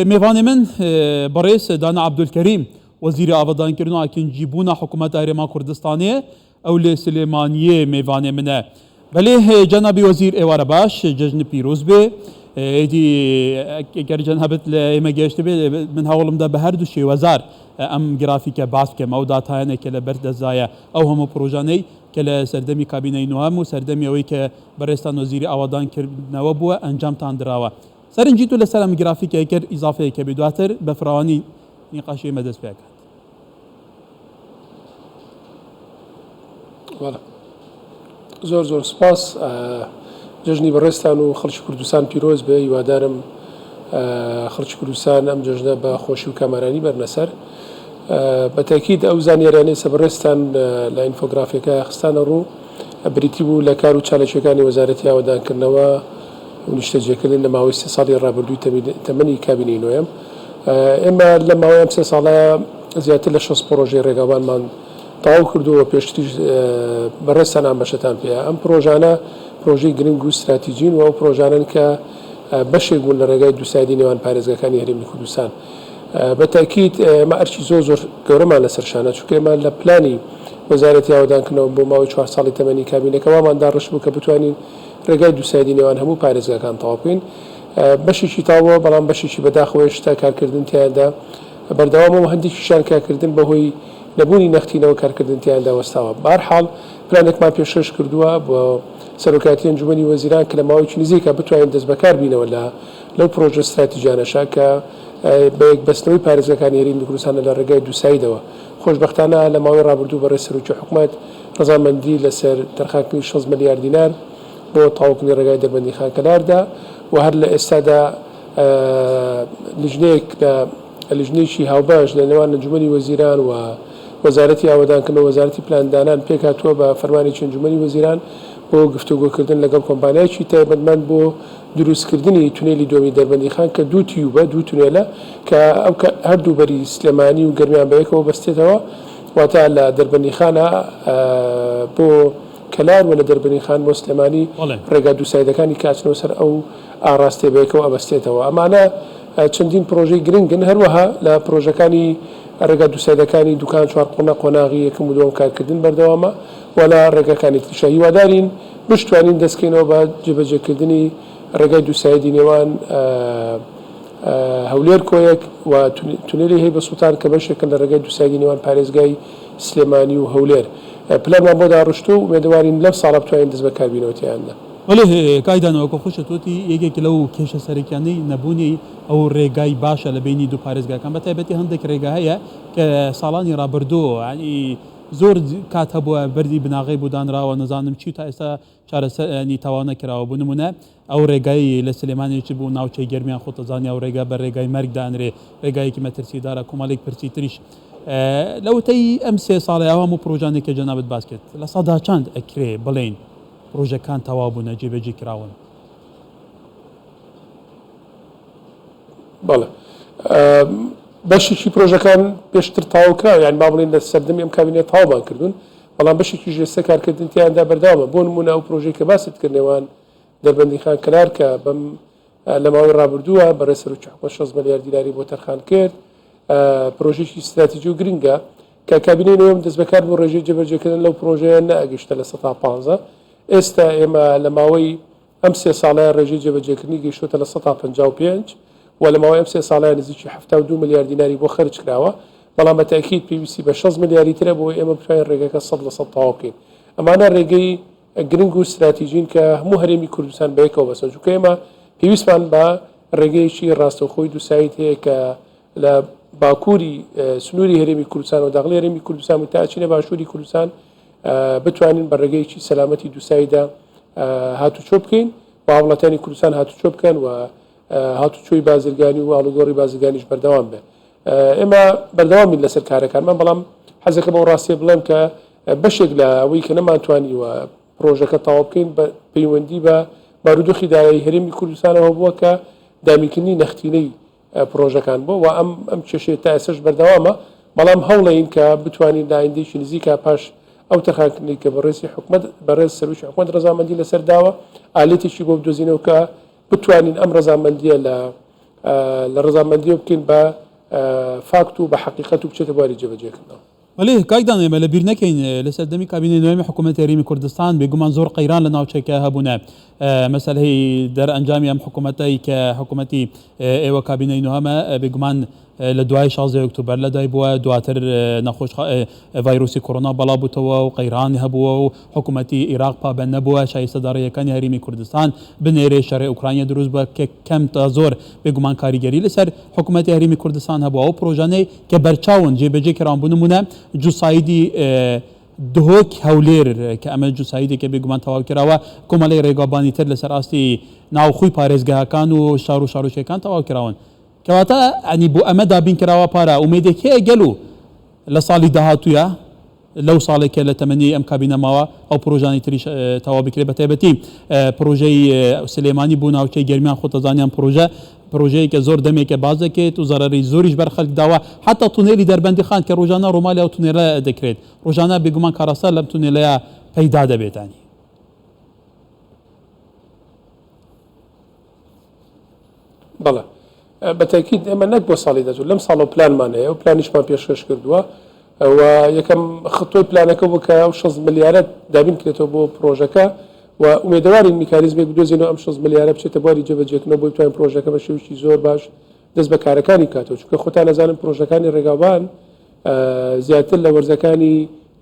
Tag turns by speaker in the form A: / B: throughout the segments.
A: میوان من برئیس دانا عبدالکریم وزیر آبادانکردن و اکنجیبونا حکومت هرمان کردستانیه اول سلیمانیه میوان منه بله جنابی وزیر ایوار باش جشن پیروز به ایدی اگر جنابت لما گشت به من هولم ده به هر دو شی وزار ام گرافیک باس که موضوعات هنه که لبرد زایا او هم پروژانی که سردمی کابینه نوام و سردمی اوی که برئیستان وزیر آبادانکردن و بو انجام تاندراوه سرنجی تو لسلام گرافیک اگر اضافه که بدواتر بفرانی نقاشی مدرس فيها
B: voilà. زۆر سپاس جژنی بەڕێستان و خەڵکی کوردستان پیرۆز بێ هیوادارم خەڵکی کوردستان ئەم جژنە بە خۆشی و کامەرانی بەرنەسەر بە تاکید ئەو زانیاریانەی سەبڕێستان لە ئینفۆگرافیەکە خستانە ڕوو بریتی بوو لە کار و چالەکیەکانی وەزارەتی ئاوادانکردنەوە و نیشتەجێکردن لە ماوەی 3 ساڵی ڕابردووی تەمەنی کابینەی نوێم ئێمە لە ماوەی 3 ساڵە زیاتر لە 6 پرۆژەی ڕێگاوانمان تەواو کردووە پێشتریش بەڕێستان ئامبەشتان پێە ئەم پرۆژانە پرۆژەی گرنگ و استراتیژین و ئەو پرۆژانن کە بەشێک بوون لە ڕێگای دووسایدی نێوان پارێزگاکانی هەرێمی کوردستان بە تاکید ئێمە ئەرچی زۆر گەورەمان لەسەرشانە چونکە ئێمە لە پلانی وەزارەتی ئاوادانکردنەوە بۆ ماوەی 4 ساڵی تەمەنی کابینەکەوامان ڕەش بوو کە بتوانین ڕێگای دووسایدی نێوان هەموو پارێزگاکان تەواو بکەین بەشێکی تاوە بەڵام بەشێکی بەداخەوەی شتا کارکردن تیاندا بەردەوامەوە هەندێکیشان کارکردن بەهۆی نەبوونی نەختینەوە کارکردن تیاندا وەستاوە بەهەرحاڵ پلانێکمان پێشکەش کردووە بۆ سەرۆکاتی ئەنجومەنی وەزیران کە لە ماوەیەکی نزیکە بتوانین دەست بەکار بینەوە لەو پرۆژە استراتیژیانەشە کە بە یەکبەستنەوەی پارێزگاکانی هەرێمی کوردستان لە ڕێگای دووسایدەوە خۆشبەختانە لە ماوەی ڕابردوو بەڕێز سەرۆکی حکوومەت ڕەزامەندی لەسەر تەرخانکردنی 6 ملیار دینار بۆ تەواوکردنی ڕێگای دەربەندی خانکەلاردا و هەر لە ئێستادا لیژنەیەکی هاوبەش لە نێوان ئەنجومەنی وەزیران و وەزارەتی ئاوادانکردن و وەزارەتی پلاندانان پێکهاتووە بە فەرمانێکی ئەنجومەنی وەزیران بۆ گفتوگۆکردن لەگەڵ کۆمپانیایکی تایبەتمەند بۆ دروستکردنی تونێلی دۆمی دەربەندی خان کە دوو تیوبە دوو تونێلە کە ئەو هەردوو بەری سلێمانی و گەرمیان بەیەکەوە بەستێتەوە واتە لە دەربەندی خانە بۆ کەلار و لە دەربەندی خان بۆ سلێمانی ڕێگا دووسایدەکانی کاچنەوە سەر ئەو ئاڕاستێ بەیەکەوە ئەبەستێتەوە ئەمانە چەندین پرۆژەی گرنگن هەروەها لە پرۆژەکانی ڕێگا دووسایدەکانی دوکان چوارقۆنە قۆناغی یەکەم و دووەم کارکردن بەردەوامە وەلا ڕێگەکانی تریشە هیوادارین بتوانین دەستکەینەوە بە جێبەجێکردنی ڕێگای دووسایدی نێوان هەولێر کۆیەک و تونێلی هەی بە سووتان کە بەشێکن لە ڕێگای دووسایدی نێوان پارێزگای سلێمانی و هەولێر پلانمان بۆ داڕشتو و مێدەوارین لەم ساڵە بتوانین دەست بەکاربینەوەتیاندا
A: ولی کایدانەوە خۆشەتۆتی یەکێک لەو کێشە سەرەکیانەی نەبوونی ئەو ڕێگای باشە لە بینی دوو پارێزگاکان بە تایبەتی هەندێک ڕێگا هەیە کە ساڵانی ڕابردووە ینی زۆر کات هەبووە بەردی بناغی بۆ دانراوە نەزانم چی تا ئێستا چارەسەری تاوان نەکراوە بوو نمونە ئەو ڕێگایی لە سلێمانێکی بوو ناوچەی گەرمیان خۆتەزانانی ئەو ڕێگا بە ڕێگای مەرگ دانرێ ڕێگایەکی مەترسیدارە کۆمەڵێک پرسی تریش لەوتەی ئەم 3 ساڵی ئەوە و پرۆژانێکە جەنابەت باس کرد لە سەدا چەند ئەکرێ بڵێن پرۆژەکان تەواو بوونە جێبەجێ کراون
B: بەڵێ بەشێکی پرۆژەکان پێشتر تەواو کراوە یان با بڵێن لە سەردەمی ئەم کابینێ تەواومان کردوون بەڵام بەشێکی ژێستە کارکردن تیاندا بەردەوامە بۆ نمونە ئەو پرۆژەی کە باست کرد نێوان دەربەندی خانکەلار کە بەم لە ماوەی ڕابردووە بەڕێز سەرۆکی حکوومەت 6 ملیار دیناری بۆ تەرخان کرد پرۆژێکی استراتیژی و گرنگە کە کابینەی نوێم دەست بەکار بۆ ڕێژەی جێبەجێکردن لەو پرۆژەیە نەئەگەیشتە لە 115 ئێستا ئێمە لە ماوەی ئەم 3 ساڵە ڕێژەی جێبەجێکردنی گەیشتوتە لە 155 و لە ماوەی ئەم 3 ساڵە نزیکی 72 ملیار دیناری بۆ خەرج کراوە بەڵام بە تاکید پێویستی بە 6 ملیاری ترە بۆ ئێمە بتوانین ڕێگەکە 100% تەواو بکەین ئەمانە ڕێگەی گرنگ و استراتیژین کە هەموو هەرێمی کوردستان بەیەکەوە بەسەر چونکە ئێمە پێویستمان بە ڕێگەیەکی ڕاستەوخۆی دووسایت هەیە کە لە باکووری سنووری هەرێمی کوردستان و داخلی هەرێمی کوردستان و تاچینە باشووری کوردستان بتوانین بە ڕێگەیەکی سەلامەتی دووسایدا هاتوچۆ بکەین و هاوڵاتیانی کوردستان هاتوچۆ بکەن و هاتوچۆی بازرگانی و ئاڵوگۆڕی بازرگانیش بەردەوام بێ ئێمە بەردەوامی لەسەر کارەکانمان بەڵام حەزەکە بەو ڕاستیە بڵێم کە بەشێک لە ئەوەی کە نەمانتوانیوە پرۆژەکە تەواو بکەین بە پەیوەندی بە بارودۆخی دارایی هەرێمی کوردستانەوە بووە کە دامینکردنی نەختینەی پرۆژەکان بۆ و ئەم کێشەیە تا ئێستاش بەردەوامە بەڵام هەوڵەین کە بتوانین لە ئایندەیەکی نزیکە پاش ئەو تەرخانکردنی کە بەڕێز سەرۆکی حکوومەت ڕەزامەندی لەسەر داوە ئالێتێکی بۆ بدۆزینەوە کە بتوانین ئەم ڕەزامەندیە لە لە ڕزامەندی بکەین بە فاکت و بە حقیقەت و بچێتە بواری جێبەجێکردنەوە.
A: ولی کاکدان ئێمە لە بیر نەکەین لەسەر دەمی کابینەی نوێمی حکوومەتی هەرێمی کوردستان بێگومان زۆر قەیران لە ناوچەکە هەبوونە مەسەلەی دەرئەنجامی ئەم حکوومەتەی کە حکوومەتی ئێوە کابینەی نوێمە بێگومان لە دوای 16 ئۆکتۆبەر لەدای بووە دواتر نەخۆش ڤایرۆسی کۆڕۆنا بەڵا بووتەوە و قەیرانی هەبووە و حکوومەتی عێراق پابەند نەبووە شایستەدارەکانی هەرێمی کوردستان بنێرێ شەڕێ ئوکراینە دروست بە کە کەم تا زۆر بێگومان کاریگەری لەسەر حکوومەتی هەرێمی کوردستان هەبووە و پرۆژانەی کە بەرچاون جێبەجێ کراون نمونە جوسایدی دهۆک هەولێر کە ئەمە جوسایدێک کە بێگومان تەواو کراوە کۆمەڵی ڕێگابانی تر لەسەر ئاستی ناوخۆی پارێزگاهەکان و شار و شارۆچیەکان تەواو کراون کەواتە ئەنی بۆ ئەمە دابین کراوە پارە ئومێدێک هەیە گەل و لە ساڵی داهاتوویە لەو ساڵێکە لە تەمەنی ئەم کابینەماوە ئەو پرۆژانی تریش تەواو بکرێت بە تایبەتی پرۆژەی سلێمانی بوو ناوچەی گەرمیان خۆتەزانیان پرۆژەیەکە زۆر دەمێکە باز دەکەێت و زەرەری زۆریش بەرخەلک داوە حتا تونێلی دەربەندی خان کە ڕۆژانە ڕۆمالیا و تونێلە دەکرێت ڕۆژانە بێگومان کارەسەر لەم تونێلەیە پەیدا دەبێتانی.
B: بەڵێ بەتاکید ئێمە نەک بۆ ساڵی دەزوو لەم ساڵ و پلانمان هەیە و پلانیشمان پێشکەش کردووە و یەکەم خطۆی پلانەکە بوو کە 6 ملیارەت دابین کرێتەوە بۆ پرۆژەکە و ئومێدەوارین میکانیزمێک بدۆزینەوە ئەم 6 ملیارە بچێتە بواری جێبەجێکردنەوە بۆی بتوانین پرۆژەکە بە شێوەیەکی زۆر باش دەست بە کارەکانی کاتەوە چونکە خۆتان نەزانن پرۆژەکانی ڕێگاوان زیاتر لە وەرزەکانی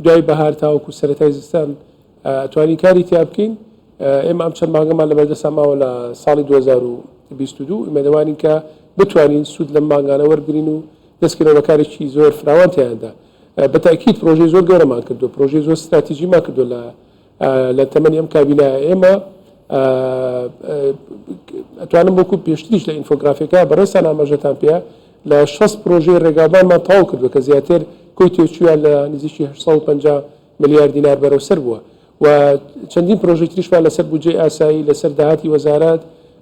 B: دوای بەهار تاوەکو سەرەتای زستان ئەتوانین کاری تیا بکەین. ئێمە ئەم چەند مانگەمان لە بەردەستا ماوە لە ساڵی 2022 ئومێدەوارین کە بتوانین سوود لەم مانگانە وەرگرین و دەستکردنەوە بە کارێکی زۆر فراوان تیاندا. بەتاکید پرۆژەی زۆر گەورەمان کردو پرۆژەی زۆر استراتیژیمان کردو لە تەمەنی ئەم کابینە ئێمە ئەتوانم بۆکو پێشتریش لە ئینفۆگرافیەکە بەڕێستان ئاماژەتان پێە لە 6 پرۆژەی ڕێگابانمان تەواو کردو کە زیاتر کۆی تێچوویان لە نزیکی 850 ملیار دینار بەرەوسەر بووە و چەندین پرۆژەی تریشمان لەسەر بودجێ ئاسایی لەسەر داهاتی وەزارات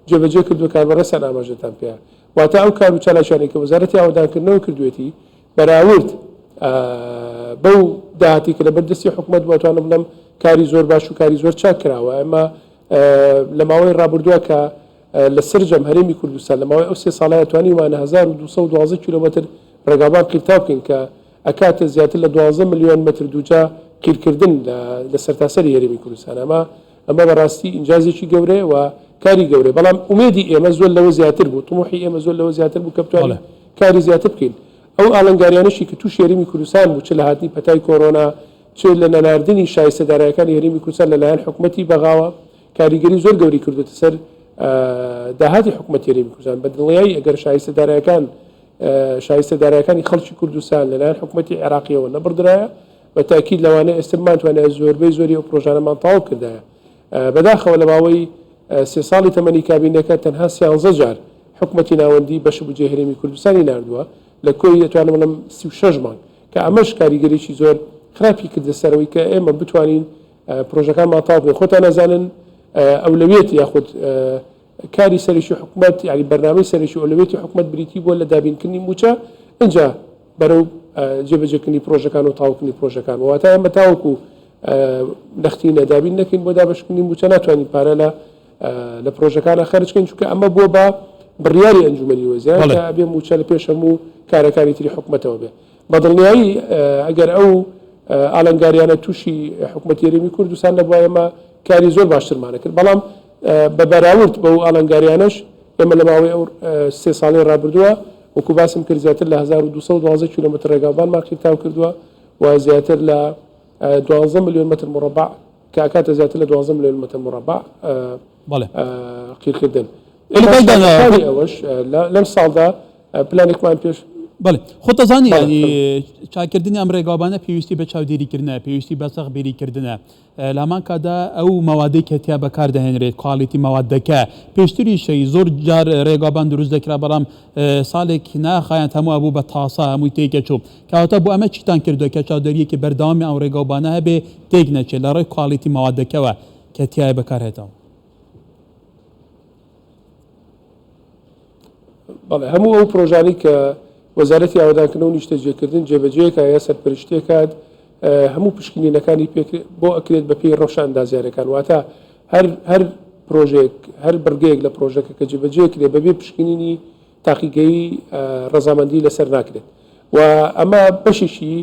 B: جێبەجێ کردو کار بەڕێستان ئاماژەتان پێە واتە ئەو کار و چالاشانێک کە وەزارەتی ئاوادانکردنەوە کردوێتی بەراورد بەو داهاتی کە لە بەردەستی حکوومەت بۆتوانە بڵم کاری زۆر باش و کاری زۆر چاک کراوە ئەمە لە ماوەی ڕابردووە کە لە سەررجەم هەرێمی کوردستان لە ماوەی ئەو 3 ساڵایە توانیوانە 1212 کیلۆمەتر ڕێگابان قیرتاو بکەین کە ئەکاتە زیاتر لە 12 ملیۆن متر دووجا قیرکردن لە سەرتاسەری هەرێمی کوردستان ئەمە بەڕاستی ئینجازێکی گەورەیە و کاری گەورەیە بەڵام ئومێدی ئێمە زۆر لەوە زیاتر بوو طموحی ئێمە زۆر لەوە زیاتر بوو کە بتوانین کاری زیاتر بکەین. ئەو ئاڵنگاریانەشی کە تووشی هەرێمی کوردستان بوو چ لە هاتنی پەتای کۆڕۆنا چ لە نەناردنی شایستەدارەکانی هەرێمی کوردستان لەلایەن حکوومەتی بەغاوە کاریگەری زۆر گەوری کردوتە سەر داهاتی حکوومەتی هەرێمی کوردستان بە دڵنیایی ئەگەر شایستەدارەکانی خەڵکی کوردستان لەلایەن حکوومەتی عێراقیەوە نەبردرایە بە تاکید لەوانەیە ئێسترمان توانێت زۆربەی زۆری ئەو پرۆژانەمان تەواو کردایە. بەداخەوە لە ماوەی 3 ساڵی تەمەنی کابینەکە تەنها 13 جار حکوومەتی ناوەندی بەش بودجێ هەرێمی کوردستانی ناردووە لە کۆی دەتوانم بڵم 36 مانگ کە ئەمەش کاریگەریی زۆر خراپی کردە سەرەوەی کە ئێمە بتوانین پرۆژەکانمان تاو بکەین. خۆتان نەزانن ئەولەویەت یاخود کاری سەرشی حکوومەت یعنی بەرنامەی سەرشی ئەولەویەتی حکوومەت بریتی بۆ لە دابینکردنی موچە اینجا بەرەو جێبەجێکردنی پرۆژەکان و تاوکردنی پرۆژەکان واتە ئێمە تاوەکو نەختینە دابین نەکەین بۆ دابشکردنی موچە ناتوانین پارە لە پرۆژەکانە خەرجکەین چونکە ئەمە بووە بە بڕیاری ئەنجومەنی وەزارەت کە ئەبێ موچە لە پێش هەموو کارەکانی تری حکوومەتەوە بێ بەدڵنیایی ئەگەر ئەو ئالنگاریانە تووشی حکوومەتی هەرێمی کوردستان نەبووە ئێمە کاری زۆر باشترمانە کرد بەڵام بە بەراورد بەو ئالنگاریانەش ئێمە لە ماوەی ئەو 3 ساڵی ڕابردووە وەکو باسم کرد زیاتر لە 1212 کیلۆمەتر ڕێگاوبانمان قیرتاو کردووە و زیاتر لە 12 ملیۆن متر مربع کە ئەکاتە زیاتر لە 12 ملیۆن متر مربع قیرکردن. ئەوەش لەم ساڵدا پلانێکمان پێش
A: بەڵێ خۆتەزانی ینی چاکردنی ئەم ڕێگابانە پێویستی بە چاودێریکردنە پێویستی بە سەخ بێریکردنە لامان کادا ئەو مەوادەی کەتیا بەکار دەهێنرێت کواڵیتی مەوادەکە پێشتری شەی زۆر جار ڕێگابان دروست دەکرا بەڵام ساڵێک ناخایەن هەموو بوو بە تاسا هەمووی تێکە چوو کەواتە بۆ ئەمە چیتان کردو کە چاودێریەکی بەردەوامی ئەو ڕێگابانە هەبێ تێک نەچێت لە ڕێی کواڵیتی مەوادەکەوە کەتیای بەکارهێتەوە.
B: بەڵێ هەموو ئەو پرۆژانی کە وەزارەتی ئاوادانکردنەوە نیشتەجێکردن جێبەجێکە یا سەرپەرشتێکات هەموو پشکنینەکانی بۆ ئەکرێت بە پێی ڕەوشە ئەندازیارەکان واتە هەر پرۆژێک هەر بڕگەیەک لە پرۆژەکە کە جێبەجێ کرێ بەبێ پشکنینی تاقیگەی ڕەزامەندی لەسەر ناکرێت و ئەمە بەشێکی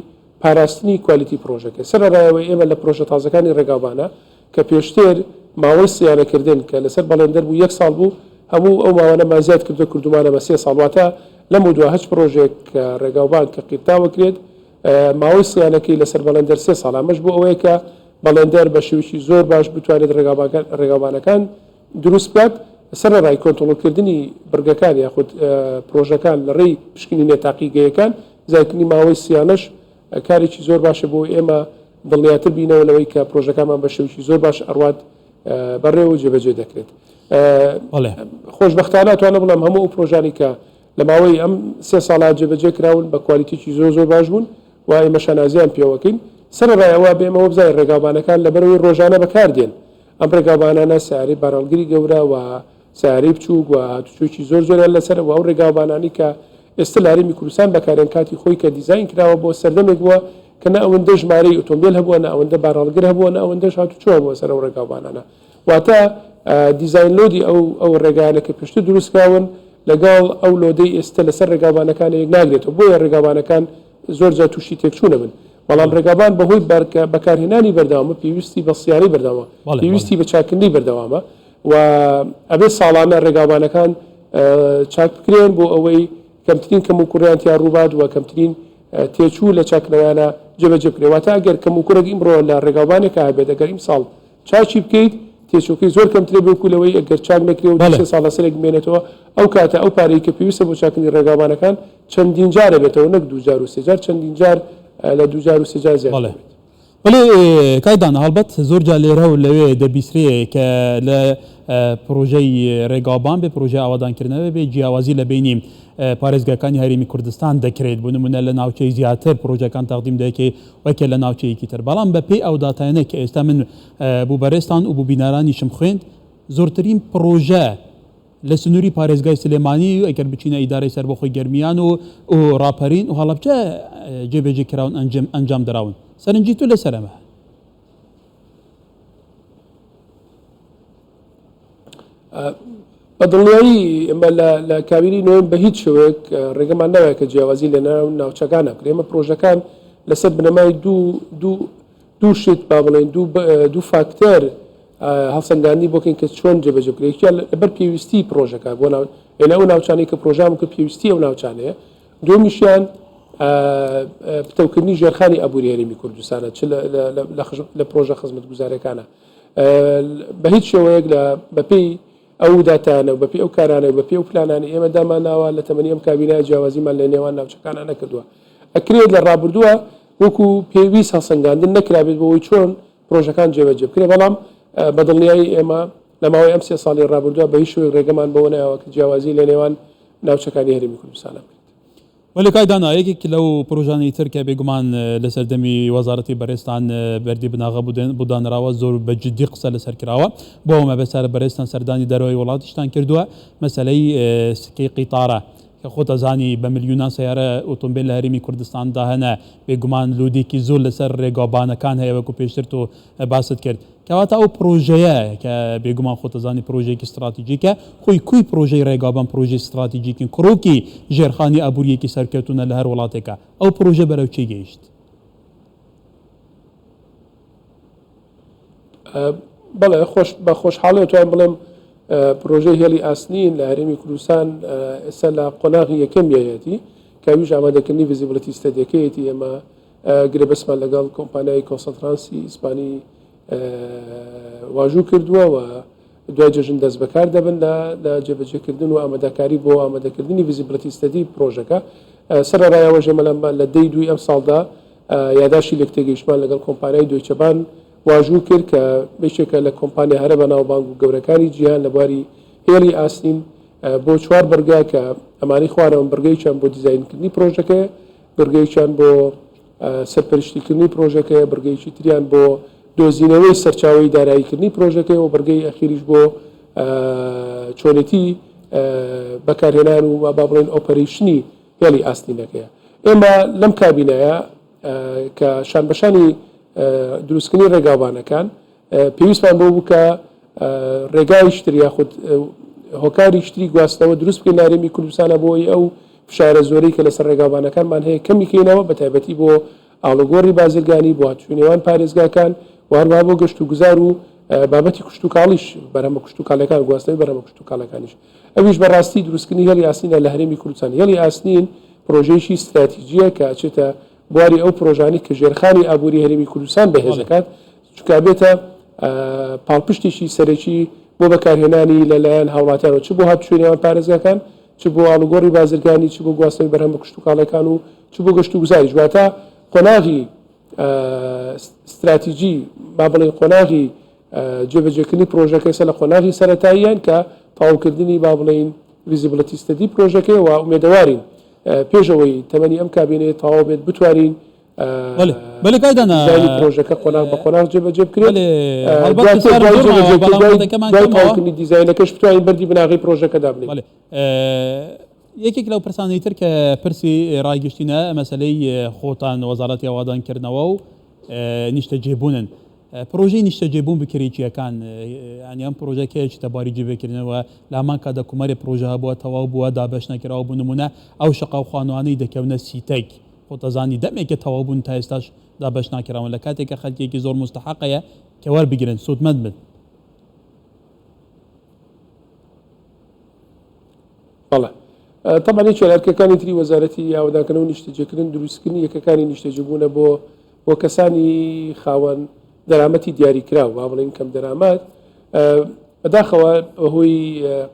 B: پاراستنی کوالیتی پرۆژەکە سەرڕایەوە ئێمە لە پرۆژە تازەکانی ڕێگاوانە کە پێشتر ماوەی سیانەکردن کە لەسەر بەڵێندەر بوو 1 ساڵ بوو هەموو ئەو ماوانە مازیات کردو کردومانە بە 3 ساڵواتە لەم و دووە هەچ پرۆژێک ڕێگاوبان کە قیرتاوەکرێت ماوەی سیانەکەی لەسەر بەڵێندەر 3 ساڵ ئەمەش بۆ ئەوەیە کە بەڵێندەر بە شێوەیەکی زۆر باش بتوانێت ڕێگاوانەکان دروست بکات سەرڕای کۆنتڕۆڵکردنی بڕگەکان یاخود پرۆژەکان لە ڕێی پشکنینە تاقیگەیەکان زیاترینی ماوەی سیانەش کارێکی زۆر باشە بۆ ئێمە دڵنیاتر بینەوە لەوەی کە پرۆژەکانمان بە شێوەیەکی زۆر باش ئەڕوات بەڕێوە جێبەجێ دەکرێت. خۆشبەختانە توانە بڵام هەموو ئەو پرۆژانی کە لە ماوەی ئەم 3 ساڵات جێبەجێ کراون بە کوالیتیی زۆر باش بوون و ئێمە شانازیان پێوەکەین سەرڕایەوە بێمەوە بزای ڕێگاوانەکان لەبەرەوەی ڕۆژانە بەکاردێن ئەم ڕێگاوانانە سیارەی بارەڵگری گەورە و سیارەی بچووک و هاتوچۆکی زۆر زۆریان لەسەر و ئەو ڕێگاوانانی کە ئێستا لە هەرێمی کوردستان بەکارێن کاتی خۆی کە دیزاین کراوە بۆ سەردەمێک بووە کە نە ئەوەندە ژمارەی ئۆتۆمبیل هەبووە نە ئەوەندە بارەڵگر هەبووە نە ئەوەندەش هاتوچۆ بووە سەر ئەو ڕێگاوانانە واتە دیزاین لۆدی ئەو ڕێگانە کە پشت دروستکراون لەگەڵ ئەو لۆدەی ئێستا لەسەر ڕێگاوانەکان یەک ناگرێتەوە بۆیە ڕێگاوانەکان زۆر جا تووشی تێکچوونە بن بەڵام ڕێگاوان بەهۆی بەکارهێنانی بەردەوامە پێویستی بە سیاری بەردەوامە پێویستی بە چاکردنی بەردەوامە و ئەبێ ساڵانە ڕێگاوانەکان چاک بکرێن بۆ ئەوەی کەمترین کەم و کوڕیانتیان ڕووبات و کەمترین تێچوو لە چاکنەوەیانە جێبەجێ بکرێتواتە ئەگەر کەم و کوڕێک ئیمڕۆ لە ڕێگاوانێکە هەبێت ئەگەر ئیم ساڵ چاچی بکەیت تێچۆکەی زۆر کەمترێ بکولەوەی ئەگەر چاک نەکرێ و 3 ساڵ لەسەرێک بمێنێتەوە ئەو کاتە ئەو پارەی کە پێویستە بۆ چاکردنی ڕێگاوانەکان چەندین جارە بێتەوە نەک 2 جار و 3 جار چەندین جار لە 2 جار و 3 جار زیاتر بێت.
A: بەڵێ کایدانە هەڵبەت زۆر جا لێرە و لەوێ دەبیسترێ کە لە پرۆژەی ڕێگاوبان بێ پرۆژه ئاوادانکردنەوە بێ جیاوازی لە بینی پارێزگاکانی هەرێمی کوردستان دەکرێت بۆ نمونە لە ناوچەی زیاتر پرۆژەکان تەقدیم دەکەی وەکێ لە ناوچەیەکی تر بەڵام بە پێی ئەو داتایانە کە ئێستا من بوو بەڕێستان و بوو بینارانیشم خوێند زۆرترین پرۆژە لە سنووری پارێزگای سلێمانی ئەگەر بچینە ئیدارەی سەربەخۆی گەرمیان و ڕاپەرین و هەڵەبجە جێبێجێ کراون ئەنجام دراون سەرنجی تو لەسەرەمە
B: بە دڵنیایی ئەمە لە کابینی نوێن بە هیچ شوێک ڕێگەمان ناوایە کە جیاوازی لە ناو ناوچەکان نەکرێ ئێمە پرۆژەکان لەسەر بنەمای دوو شت با بڵێن دوو فاکتەر هەڵسەنگاندنی بۆکەین کە چۆن جێبەجێ بکرێت لەبەر پێویستی پرۆژەکە بۆ ئەو ناوچانەی کە پرۆژام کە پێویستی ئەو ناوچانەیە دومیشیان پتەوکردنی ژێرخانی ئابووری هەرێمی کوردستانە چ لە پرۆژە خزمەت گوزارەکانە بە هیچ شێوەیەک بەپێی ئەو داتانە و بەپێی ئەو کارانە و بەپێی ئەو پلانانی ئێمە داماناوە لە تەمەنی ئەم کابینای جیاوازیمان لە نێوان ناوچەکانە نەکردووە ئەکرێت لە ڕابردووە وەکو پێویست هەڵسەنگاندن نەکرابێت بۆەوەی چۆن پرۆژەکان جێبەجێ بکرێ بەڵام بە دڵنیایی ئێمە لە ماوەی ئەم 3 ساڵی ڕابردووە بە هیچ شوێک ڕێگەمان بەوە نایەوە کە جیاوازی لە نێوان ناوچەکانی هەرێمی کوردستانە بکرێت.
A: ولی کایدانا یەکێک لەو پرۆژانەی تر کە بێگومان لە سەردەمی وەزارەتی بەڕێستان بەردی بناغە بودانراوە زۆر بە جدی قسە لەسەر کراوە بۆ ئەمە بەسەر بەڕێستان سەردانی دەرەوەی وڵاتیشتان کردووە مەسەلەی سکەی قیتارە کە خۆتە زانی بە ملیۆنان سیارە ئۆتۆمبیل لە هەرێمی کوردستاندا هەنە بێگومان لودێکی زۆر لەسەر ڕێگاوبانەکان هەیە وەکو پێشتر تۆ باست کرد کەواتە ئەو پرۆژەیە کە بێگومان خۆتە زانی پرۆژێکی استراتیژیکە خۆی کوی پرۆژەی ڕێگاوبان پرۆژەی استراتیژیکن کڕۆکی ژێرخانی ئابووریەکی سەرکەوتونە لە هەر وڵاتێکە ئەو پرۆژە بەرەو چی گەیشت؟
B: بەڵێ بە خۆشحاڵی توانم بڵێم پرۆژەی هێڵی ئاسنین لە هەرێمی کوردستان ئێستا لە قۆناغی یەکەمیەتی کاویش ئامادەکردنی ڤیزیبڵیتی ستەدیەکەیەتی ئێمە گرێبەسمان لەگەڵ کۆمپانیای کۆنسەڵترانسی ئیسپانی واژوو کردووە و دوای جەژن دەست بەکار دەبن لە جێبەجێکردن و ئامادەکاری بۆ ئامادەکردنی ڤیزیبڵیتی ستەدی پرۆژەکە سەرڕایەوە ژێمەلەم لە دەی دوی ئەم ساڵدا یاداشی لە تێگەیشتمان لەگەڵ کۆمپانیای دویچە بانک واژوو کرد کە بێشێکە لە کۆمپانیا هەرە بەناوبانگ و گەورەکانی جیهان لە بواری هێڵی ئاسنین بۆ 4 بەرگا کە ئەمانەی خوارەوە بەرگەیچیان بۆ دیزاینکردنی پرۆژەکە بەرگەیچیان بۆ سەرپەرشتیکردنی پرۆژەکە بەرگەیکی تریان بۆ دۆزینەوەی سەرچاوی داراییکردنی پرۆژەکەی و بەرگەی ئەخیریش بۆ چۆنێتی بەکارهێنان و با بڵێن ئۆپەریشنی هێڵی ئاسنینەکەیە ئێمە لەم کابینایە کە شانبەشانی دروستکردنی ڕێگاوبانەکان پێویستمان بۆ بوو کە ڕێگای شتر یاخود هۆکاری شتری گواستنەوە دروست بکەین نارێمی کوردستانە بۆی ئەو فشارە زۆرەی کە لەسەر ڕێگاوانەکانمان هەیە کەمیکەینەوە بە تایبەتی بۆ ئاڵۆگۆڕی بازرگانی بۆ هاتوچۆنێوان پارێزگاکان وهەروە بۆ گەشت و گوزار و بابەتی کوشت و کاڵیش بەرهەمە کوشت و کاڵەکان گواستنەوەی بەرهەمە کوشت و کاڵەکانیش ئەویش بەڕاستی دروستکردنی هێڵی ئاسنینە لە هەرێمی کوردستان هێڵی ئاسنین پرۆژەیەکی استراتیجیە کە ئەچێتە بواری ئەو پرۆژانی کە ژێرخانی ئابووری هەرێمی کوردستان بەهێز دەکات چونکە بێتە پاڵپشتێکی سەرەکی بۆ بەکارهێنانی لەلایەن هاوڵاتیانەوە چ بۆ هاتوچۆنێوان پارێزگاکان چ بۆ ئاڵوگۆڕی بازرگانی چ بۆ گواستنەوەی بەرهەمە کوشت و کاڵەکان و چ بۆ گەشت و گوزاریش واتە قۆناغی استراتیجی با بڵێن قۆناغی جێبەجێکردنی پرۆژەکەی سەر لە قۆناغی سەرەتاییان کە تەواوکردنی با بڵێن ڤیزیبڵەتی ستەدی پرۆژەکەی و ئومێدەوارین پێشەوەی تەمەنی ئەم کابینەیە تەواو بێت بتوانین
A: بەڵێ کایدانە
B: پرۆژەکە قۆناغ بە قۆناغ جێبەجێ بکرێت دوای دیزاینەکەش بتوانین بەردی بناغی پرۆژەکەدا بنێت.
A: یەکێک لەو پرسانەی تر کە پرسی ڕایگەشتینە مەسلەی خۆتان وەزارەتی ئاوادانکردنەوە و نیشتە جێبوونن پرۆژەی نیشتە جێبوون بکرێکیەکان ینی ئەم پرۆژەکەیەکی تەباری جێبێکردنەوە لامان کە دەکومەری پرۆژە بووە تەواو بووە دابش نەکراوە بوو نمونە ئەو شەقا و خوانوانەی دەکەونە سیتەک خۆتەزانی دەمێکە تەواو بوون تا ئێستاش دابش ناکراون لە کاتێکە خەڵکێکی زۆر مستحقەیە کە وەربگرن سوودمەند بن.
B: بەڵێ طبعا چێلارکەکانی تری وەزارەتی ئاوادانکردنەوە و نیشتەجێکردن دروستکردنی یەکەکانی نیشتەجێبوونە بۆ کەسانی خاوەن دەرامەتی دیاریکراوە با بڵێن کەم دەرامەت بەداخەوە بەهۆی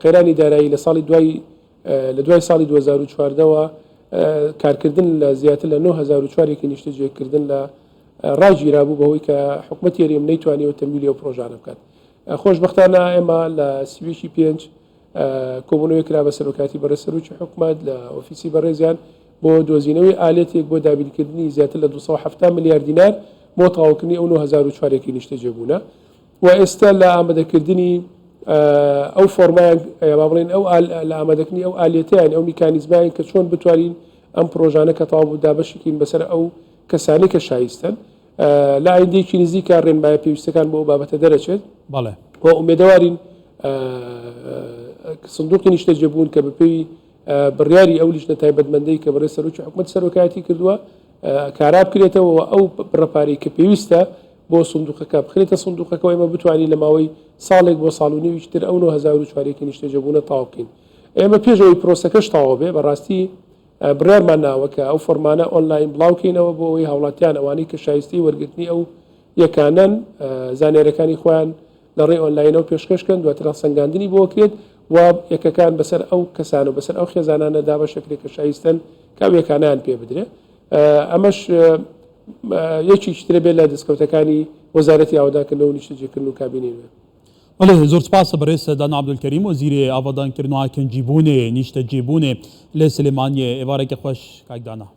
B: قەیرانی دارایی لە دوای ساڵی 2014ەوە کارکردن لە زیاتر لە 9004 نیشتەجێکردن لە ڕاگیرابوو بەهۆی کە حکوومەتی هەرێم نەیتوانێەوە تەمویلی ئەو پرۆژانە بکات. خۆشبەختانە ئێمە لە سیوێکی 5 کۆبوونەوەی کرا بە سەرۆکاتی بەڕێسەرۆکی حکوومەت لە ئۆفیسی بەڕێزیان بۆ دۆزینەوەی ئالێتێک بۆ دابینکردنی زیاتر لە 270 میلیارد دینار بۆ تەواوکردنی ئەو 9004 نیشتەجێبوونە و ئێستا لە ئامادەکردنی ئەو فۆرمایان با بڵێن ئەو لە ئامادەکردنی ئەو ئالێتیان ئەو میکانیزمایان کە چۆن بتوانین ئەم پرۆژانە کە تەواو دابەشێکین بەسەر ئەو کەسانی کە شایستن لە ئایندێکی نزیکە ڕێنمایە پێویستەکان بۆ بابەتە دەرەچێت
A: بەڵێ
B: و ئومێدەوارین سندوقی نیشتەجێبوون کە بەپێی بڕیاری ئەو لیژنە تایبەتمەندەی کە بەڕێ سەرۆکی حکوومەت سەرۆکایەتی کردووە کارا بکرێتەوە ئەو بڕەپارەی کە پێویستە بۆ سندوقەکە بخرێتە سندوقەکەەوە ئێمە بتوانین لە ماوەی ساڵێک بۆ ساڵ و نویشتر ئەو 9004 نیشتەجێبوونە تەواو بکەین. ئێمە پێشەوەی پرۆسەکەش تەواو بێ بەڕاستی بڕیارمان ناوە کە ئەو فۆرمانە ئۆنلاین بڵاوکەینەوە بۆ ئەوەی هاوڵاتیان ئەوانەی کە شایستی وەرگرتنی ئەو یەکانەن زانێرەکانی خۆیان لە ڕێ ئۆنلاینەوە پێشکەشکەن دواتر سەنگاندنی بۆ کرێت و یەکەکان بەسەر ئەو کەسان و بەسەر ئەو خێزانانە دابەشەکرێت کە شایستن کاو یەکانیان پێ بدرێ. ئەمەش یەکی ترە بێت لە دەستکەوتەکانی وەزارەتی ئاوادانکردنەوە و نیشتەجێکردن و کابینەی وێ.
A: بەڵێ زۆر سپاسە بەڕێز دانا عەبدولکەریم وەزیرێ ئاوادانکردنەوە کەنجیبوونێ نیشتەجێبوونێ لە سلێمانیە ئێوارێکی خۆش کاک دانا.